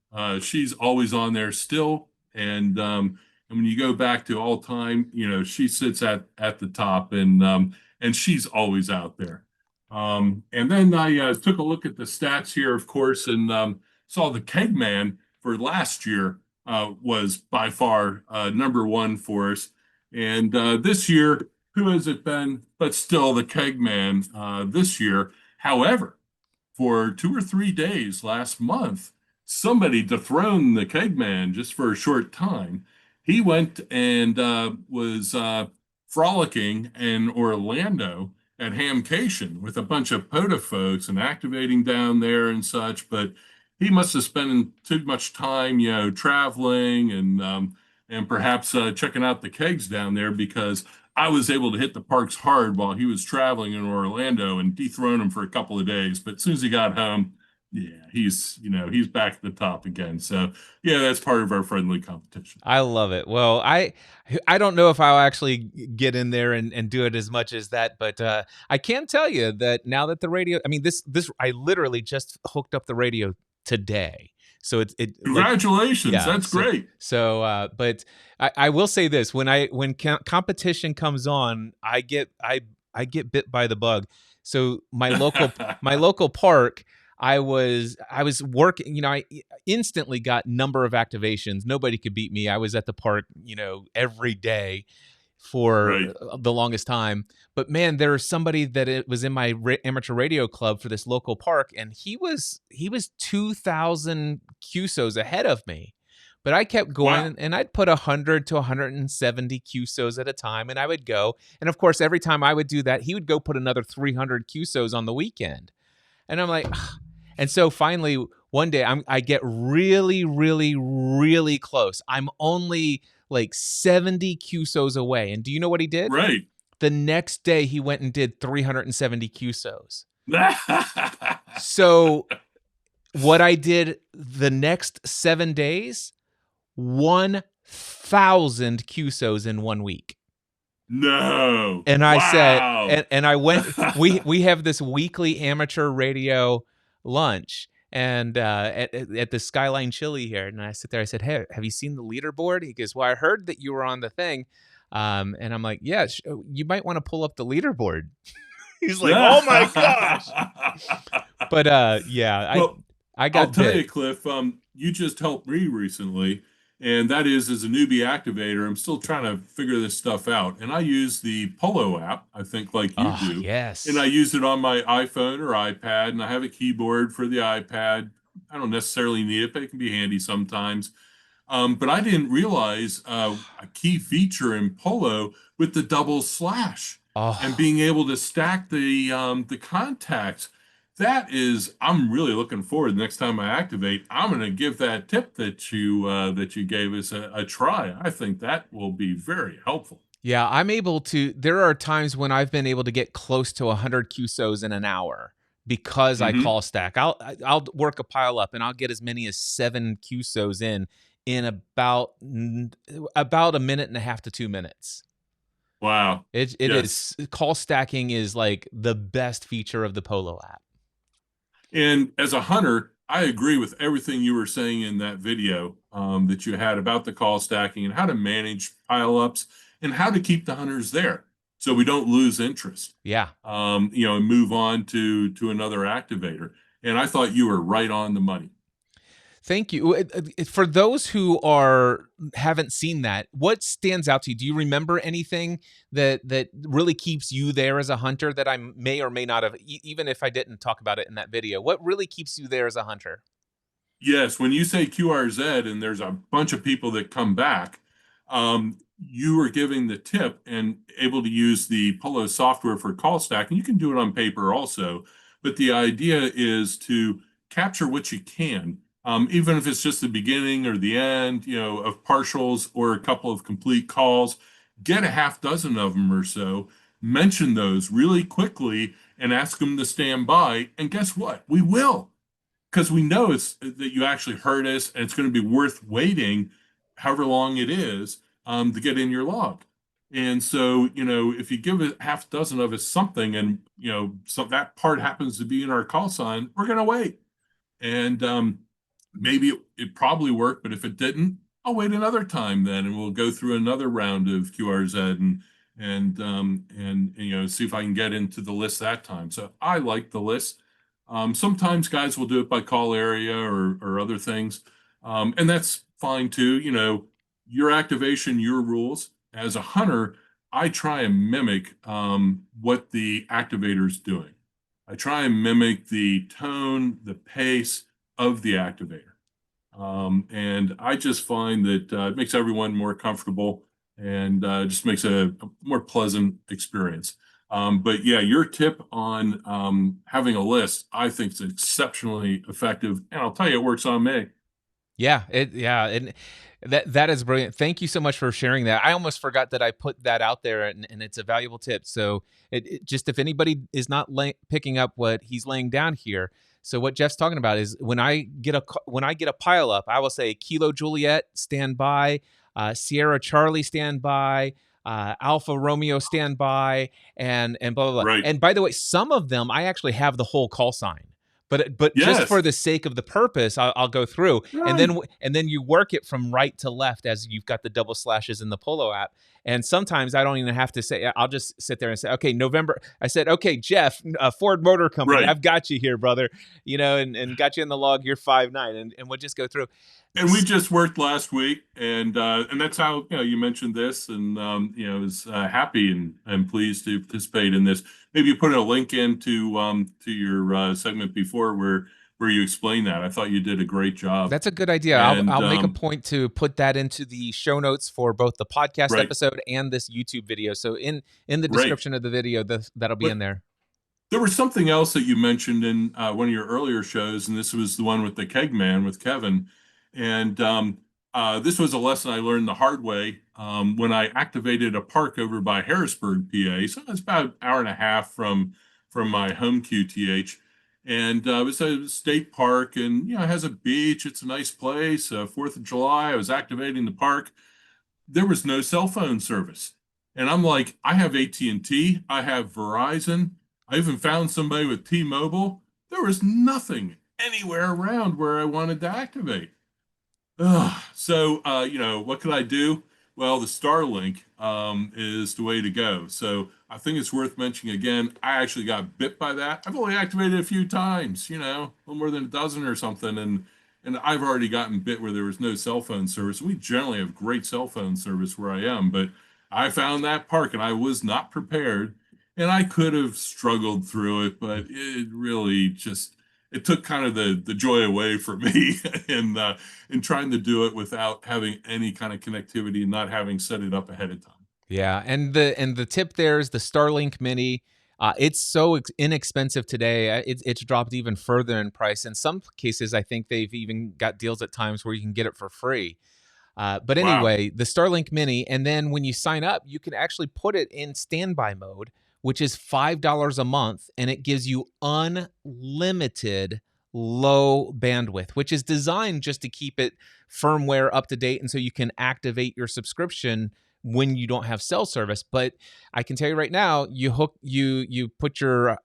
She's always on there still. And when you go back to all time, she sits at the top, and she's always out there. And then I took a look at the stats here, of course, and saw the Kegman for last year was by far number one for us. And this year, who has it been? But still, the Kegman this year. However, for 2 or 3 days last month, somebody dethroned the Kegman just for a short time. He went and was frolicking in Orlando at Hamcation with a bunch of POTA folks and activating down there and such. But he must have spent too much time, traveling and perhaps checking out the kegs down there, because I was able to hit the parks hard while he was traveling in Orlando and dethrone him for a couple of days. But as soon as he got home, yeah, he's back at the top again. So yeah, that's part of our friendly competition. I love it. Well, I don't know if I'll actually get in there and do it as much as that, but I can tell you that now that the radio, I mean, this I literally just hooked up the radio today, so it like Congratulations, yeah. that's great. But I will say this: when competition comes on, I get bit by the bug. So my local park, I was working. I instantly got number of activations. Nobody could beat me. I was at the park, every day for Right. the longest time. But man, there was somebody that it was in my amateur radio club for this local park, and he was 2,000 QSOs ahead of me. But I kept Wow. going, and I'd put 100 to 170 QSOs at a time, and I would go. And of course, every time I would do that, he would go put another 300 QSOs on the weekend. And I'm like, ugh. And so finally one day I get really, really, really close. I'm only like 70 QSOs away. And do you know what he did? Right. The next day he went and did 370 QSOs. So what I did the next 7 days, 1,000 QSOs in 1 week. No. And I said, Wow. and I went. We have this weekly amateur radio lunch, and at the Skyline Chili here. And I sit there. I said, "Hey, have you seen the leaderboard?" He goes, "Well, I heard that you were on the thing." And I'm like, "Yeah, you might want to pull up the leaderboard." He's like, "Oh my gosh!" But yeah, Well, I I'll got tell bit. you, Cliff, you just helped me recently, and that is as a newbie activator, I'm still trying to figure this stuff out. And I use the Polo app, I think, like you Oh do, and I yes, use it on my iPhone or iPad, and I have a keyboard for the iPad. I don't necessarily need it, but it can be handy sometimes. But I didn't realize a key feature in Polo with the double slash and oh being able to stack the contacts. I'm really looking forward. Next time I activate, I'm going to give that tip that you gave us a try. I think that will be very helpful. yeah. I'm able to. There are times when I've been able to get close to 100 QSOs in an hour because I Hmm. call stack. I'll work a pile up and I'll get as many as 7 QSOs in about a minute and a half to 2 minutes. Wow. It Yes. is call stacking is like the best feature of the Polo app. And as a hunter, I agree with everything you were saying in that video that you had about the call stacking and how to manage pileups and how to keep the hunters there so we don't lose interest, Yeah. and move on to another activator. And I thought you were right on the money. Thank you. For those who haven't seen that, what stands out to you? Do you remember anything that really keeps you there as a hunter that I may or may not have, even if I didn't talk about it in that video? What really keeps you there as a hunter? Yes, when you say QRZ and there's a bunch of people that come back, you are giving the tip and able to use the Polo software for call stack, and you can do it on paper also. But the idea is to capture what you can, even if it's just the beginning or the end, of partials or a couple of complete calls. Get a half dozen of them or so, mention those really quickly, and ask them to stand by. And guess what? We will, because we know it's that you actually heard us, and it's going to be worth waiting however long it is, to get in your log. And so, if you give a half dozen of us something, and so that part happens to be in our call sign, we're going to wait. And maybe it probably worked, but if it didn't, I'll wait another time then, and we'll go through another round of QRZ, and see if I can get into the list that time. So I like the list. Sometimes guys will do it by call area or other things, and that's fine too. Your activation, your rules. As a hunter, I try and mimic what the activator's doing. I try and mimic the tone, the pace of the activator. And I just find that it makes everyone more comfortable, and just makes a more pleasant experience. But yeah, your tip on having a list, I think, is exceptionally effective, and I'll tell you, it works on me. And that is brilliant. Thank you so much for sharing that. I almost forgot that I put that out there, and it's a valuable tip. So it just, if anybody is not picking up what he's laying down here. So what Jeff's talking about is when I get a pile up, I will say Kilo Juliet stand by, Sierra Charlie stand by, Alpha Romeo stand by, and blah blah blah. Right. And by the way, some of them I actually have the whole call sign. But just Yes. for the sake of the purpose, I'll go through, and Right. then you work it from right to left as you've got the double slashes in the Polo app. And sometimes I don't even have to say. I'll just sit there and say, okay, November. I said, okay, Jeff, Ford Motor Company, Right. I've got you here, brother. And got you in the log. You're 5'9", and we'll just go through. And we just worked last week, and that's how you mentioned this, and was happy and pleased to participate in this. Maybe you put a link into to your segment before where you explain that. I thought you did a great job. That's a good idea. And, I'll make a point to put that into the show notes for both the podcast Right. episode and this YouTube video. So in the Right. description of the video, that'll be But in there. there was something else that you mentioned in one of your earlier shows, and this was the one with the keg man with Kevin. And this was a lesson I learned the hard way when I activated a park over by Harrisburg, PA. So it's about an hour and a half from my home QTH. And it was a state park, and it has a beach. It's a nice place. 4th of July, I was activating the park. There was no cell phone service. And I'm like, I have AT&T, I have Verizon, I even found somebody with T-Mobile. There was nothing anywhere around where I wanted to activate. So, what could I do? Well, the Starlink is the way to go. So I think it's worth mentioning again. I actually got bit by that. I've only activated a few times, a little more than a dozen or something. And I've already gotten bit where there was no cell phone service. We generally have great cell phone service where I am, but I found that park and I was not prepared. And I could have struggled through it, but it really just it took kind of the joy away for me in trying to do it without having any kind of connectivity and not having set it up ahead of time. Yeah, and the tip there is the Starlink Mini. It's so inexpensive today. It's dropped even further in price. In some cases, I think they've even got deals at times where you can get it for free. But anyway, the Starlink Mini, and then when you sign up, you can actually put it in standby mode, which is $5 a month, and it gives you unlimited low bandwidth, which is designed just to keep it firmware up to date, and so you can activate your subscription when you don't have cell service. But I can tell you right now, you put your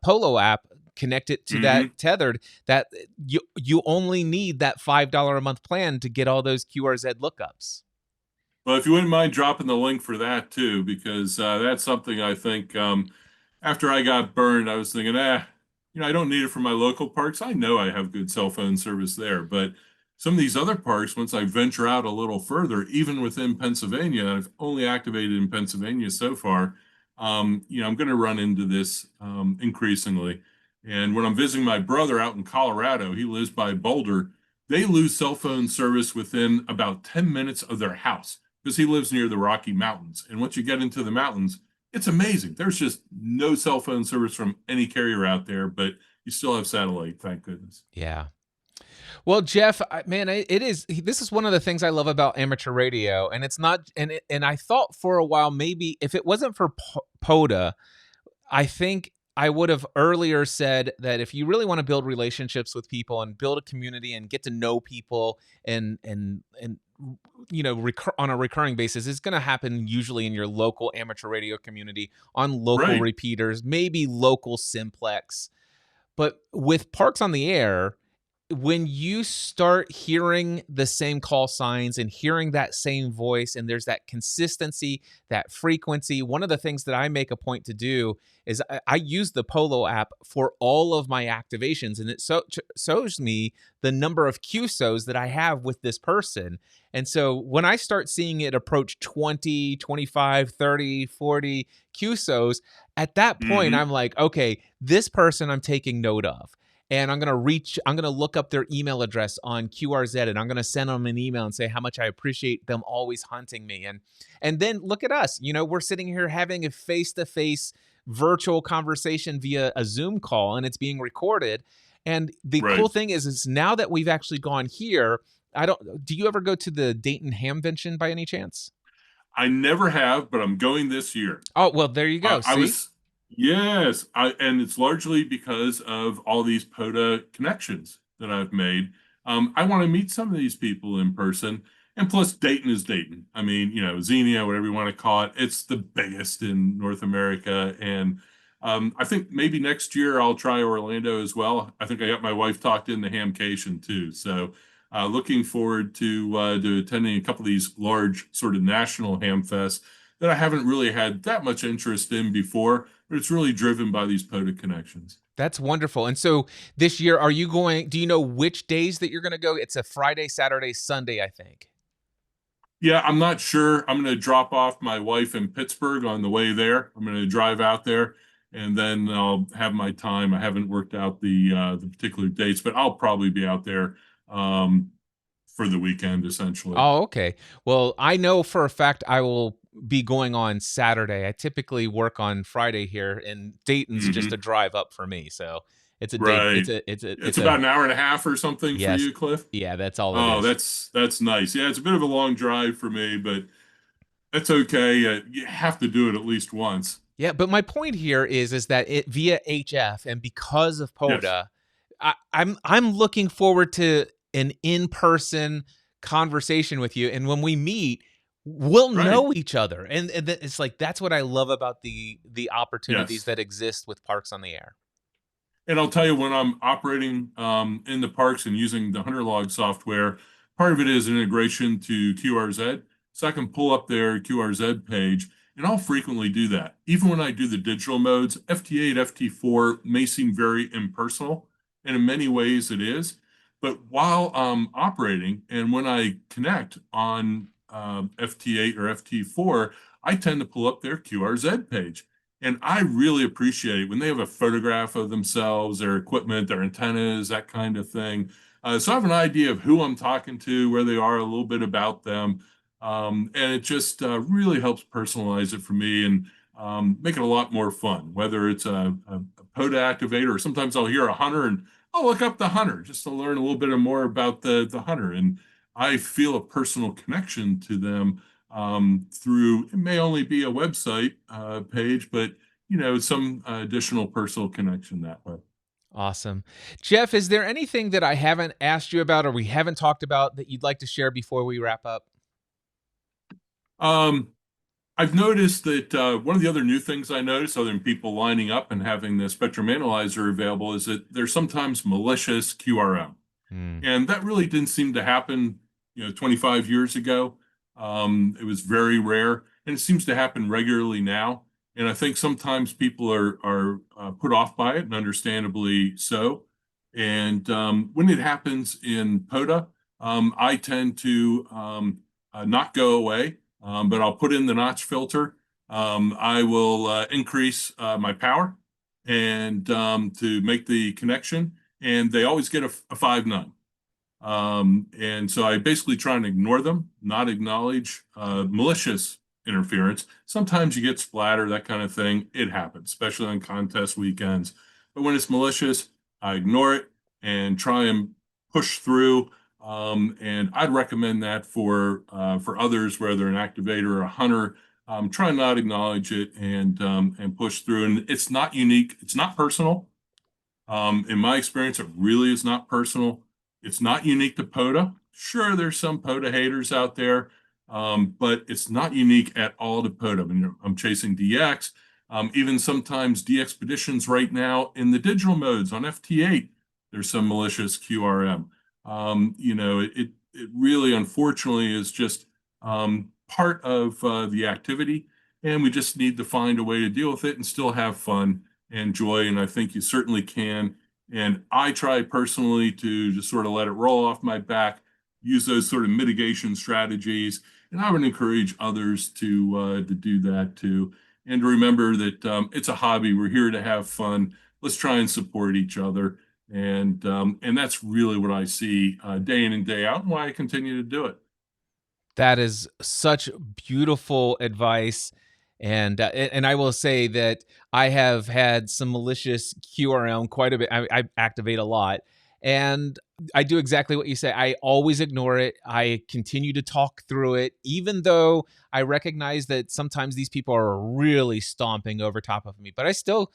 Polo app, connect it to that tethered, that you only need that $5 a month plan to get all those QRZ lookups. Well, if you wouldn't mind dropping the link for that too, because that's something I think after I got burned, I was thinking, I don't need it for my local parks. I know I have good cell phone service there, but some of these other parks, once I venture out a little further, even within Pennsylvania, I've only activated in Pennsylvania so far. I'm going to run into this increasingly. And when I'm visiting my brother out in Colorado, he lives by Boulder, they lose cell phone service within about 10 minutes of their house. because he lives near the Rocky Mountains. And once you get into the mountains, it's amazing. There's just no cell phone service from any carrier out there, but you still have satellite, thank goodness. Yeah. Well, Jeff, man, this is one of the things I love about amateur radio, and it's not, and I thought for a while maybe if it wasn't for POTA, I think I would have earlier said that if you really want to build relationships with people and build a community and get to know people and on a recurring basis, it's going to happen usually in your local amateur radio community on local Right. repeaters, maybe local simplex. But with Parks on the Air, when you start hearing the same call signs and hearing that same voice, and there's that consistency, that frequency, one of the things that I make a point to do is I use the Polo app for all of my activations, and it shows me the number of QSOs that I have with this person. And so when I start seeing it approach 20, 25, 30, 40 QSOs, at that point, Mm-hmm. I'm like, okay, this person I'm taking note of. And I'm going to look up their email address on QRZ, and I'm going to send them an email and say how much I appreciate them always hunting me. And then look at us, we're sitting here having a face-to-face virtual conversation via a Zoom call, and it's being recorded. And the cool Right. thing is now that we've actually gone here, do you ever go to the Dayton Hamvention by any chance? I never have, but I'm going this year. Oh, well, there you go. I See? was, yes, and it's largely because of all these POTA connections that I've made. I want to meet some of these people in person, and plus Dayton is Dayton. I mean, Xenia, whatever you want to call it, it's the biggest in North America, and I think maybe next year I'll try Orlando as well. I think I got my wife talked into Hamcation too, so looking forward to attending a couple of these large sort of national ham fests that I haven't really had that much interest in before, but it's really driven by these POTA connections. That's wonderful. And so this year, do you know which days that you're going to go? It's a Friday, Saturday, Sunday, I think. Yeah, I'm not sure. I'm going to drop off my wife in Pittsburgh on the way there. I'm going to drive out there and then I'll have my time. I haven't worked out the particular dates, but I'll probably be out there for the weekend essentially. Oh, okay. Well, I know for a fact I will be going on Saturday. I typically work on Friday here, and Dayton's just a Hmm. drive up for me. So it's a day. Right. It's about an hour and a half or something for Yes. you, Cliff. Yeah, that's all it Oh, is. that's nice. Yeah, it's a bit of a long drive for me, but that's okay. You have to do it at least once. Yeah, but my point here is that it via HF and because of Yes. POTA, I'm looking forward to an in-person conversation with you, and when we meet, we'll Right. know each other, and it's like that's what I love about the opportunities Yes. that exist with Parks on the Air. And I'll tell you, when I'm operating in the parks and using the Hunter Log software, part of it is an integration to QRZ. So I can pull up their QRZ page, and I'll frequently do that. Even when I do the digital modes, FT8, FT4 may seem very impersonal, and in many ways it is. But while I'm operating and when I connect on FT8 or FT4, I tend to pull up their QRZ page. And I really appreciate when they have a photograph of themselves, their equipment, their antennas, that kind of thing. So I have an idea of who I'm talking to, where they are, a little bit about them. And it just really helps personalize it for me and make it a lot more fun, whether it's a POTA activator or sometimes I'll hear a hunter and I'll look up the hunter just to learn a little bit more about the hunter. And I feel a personal connection to them through it may only be a website page, but some additional personal connection that way. Awesome. Jeff, is there anything that I haven't asked you about or we haven't talked about that you'd like to share before we wrap up? Um, I've noticed that one of the other new things I noticed, other than people lining up and having the spectrum analyzer available, is that there's sometimes malicious QRM. Hmm. And that really didn't seem to happen, 25 years ago. It was very rare, and it seems to happen regularly now. And I think sometimes people are put off by it, and understandably so. And when it happens in POTA, I tend to not go away, but I'll put in the notch filter. I will increase my power and to make the connection, and they always get a 5 none. And so I basically try and ignore them, not acknowledge malicious interference. Sometimes you get splatter, that kind of thing. It happens, especially on contest weekends. But when it's malicious, I ignore it and try and push through. And I'd recommend that for others, whether an activator or a hunter. Try and not acknowledge it and push through. And it's not unique. It's not personal. In my experience, it really is not personal. It's not unique to POTA. Sure, there's some POTA haters out there, but it's not unique at all to POTA. I mean, I'm chasing DX. Even sometimes DXpeditions right now in the digital modes on FT8, there's some malicious QRM. It really, unfortunately, is just part of the activity, and we just need to find a way to deal with it and still have fun and joy, and I think you certainly can. And I try personally to just sort of let it roll off my back, use those sort of mitigation strategies, and I would encourage others to do that too. And to remember that it's a hobby. We're here to have fun. Let's try and support each other, and that's really what I see day in and day out, and why I continue to do it. That is such beautiful advice. And I will say that I have had some malicious QRM quite a bit. I activate a lot, and I do exactly what you say. I always ignore it. I continue to talk through it, even though I recognize that sometimes these people are really stomping over top of me. But I still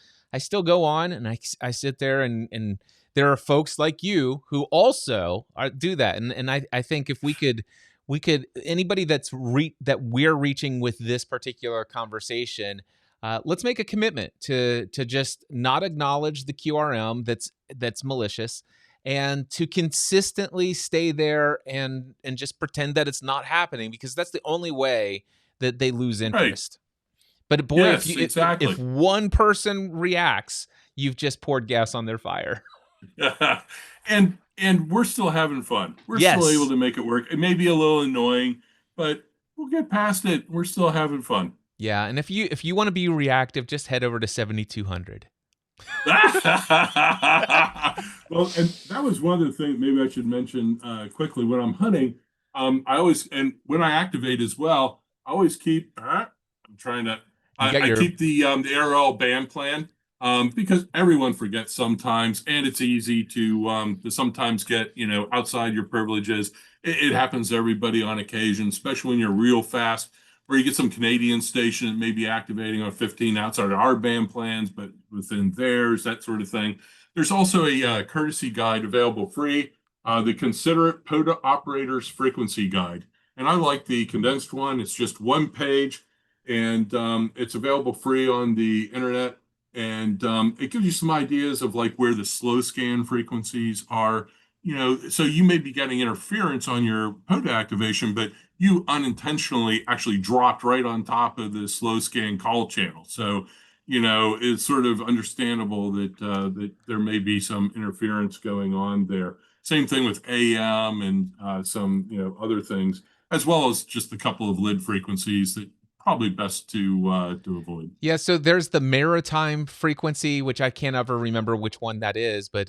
go on, and I sit there, and there are folks like you who also do that. And I think if we could anybody that we're reaching with this particular conversation, let's make a commitment to just not acknowledge the QRM that's malicious, and to consistently stay there and just pretend that it's not happening, because that's the only way that they lose Right. interest. But boy, Yes, if exactly. one person reacts, you've just poured gas on their fire. And we're still having fun. We're still able Yes. to make it work. It may be a little annoying, but we'll get past it. We're still having fun. Yeah, and if you want to be reactive, just head over to 7200. Well, and that was one of the things maybe I should mention quickly. When I'm hunting, I always, and when I activate as well, I always keep. I'm trying to. You got I your keep the ARRL band plan because everyone forgets sometimes, and it's easy to sometimes get outside your privileges. It happens to everybody on occasion, especially when you're real fast, or you get some Canadian station that may be activating on 15 outside of our band plans, but within theirs, that sort of thing. There's also a courtesy guide available free, the Considerate POTA Operators Frequency Guide. And I like the condensed one. It's just one page, and it's available free on the internet. And it gives you some ideas of like where the slow scan frequencies are. So you may be getting interference on your POTA activation, but you unintentionally actually dropped right on top of the slow scan call channel. So, it's sort of understandable that there may be some interference going on there. Same thing with AM and some other things, as well as just a couple of lid frequencies that probably best to avoid. Yeah, so there's the maritime frequency, which I can't ever remember which one that is, but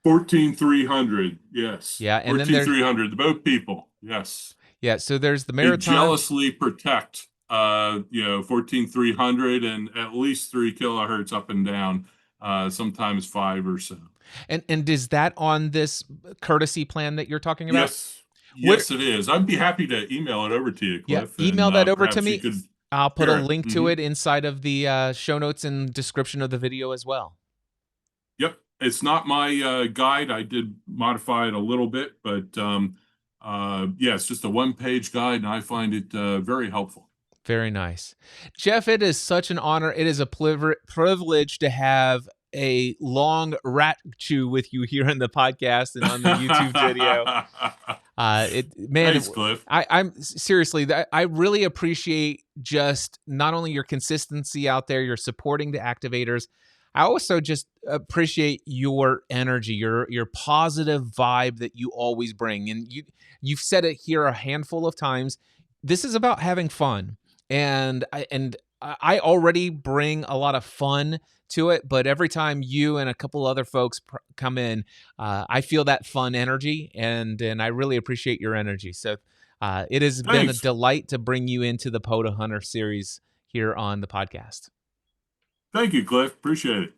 14300, yes, yeah, and then there's 14300. The boat people, yes. yeah, so there's the They maritime, jealously protect 14300 and at least 3 kilohertz up and down, sometimes five or so. and is that on this courtesy plan that you're talking about? Yes, Where yes, it is. I'd be happy to email it over to you, Yeah, Cliff, email and that over to perhaps you me. could I'll put a share it. link to it inside of the show notes and description of the video as well. Yep, it's not my guide. I did modify it a little bit, but yeah, it's just a one-page guide, and I find it very helpful. Very nice. Jeff, it is such an honor. It is a privilege to have a long rat chew with you here on the podcast and on the YouTube video. Thanks, Cliff. I'm seriously, I really appreciate just not only your consistency out there, you're supporting the activators. I also just appreciate your energy, your positive vibe that you always bring. And you've said it here a handful of times. This is about having fun. And I already bring a lot of fun to it, but every time you and a couple other folks come in, I feel that fun energy, and I really appreciate your energy. So it has been a Thanks. delight to bring you into the POTA Hunter series here on the podcast. Thank you, Cliff. Appreciate it.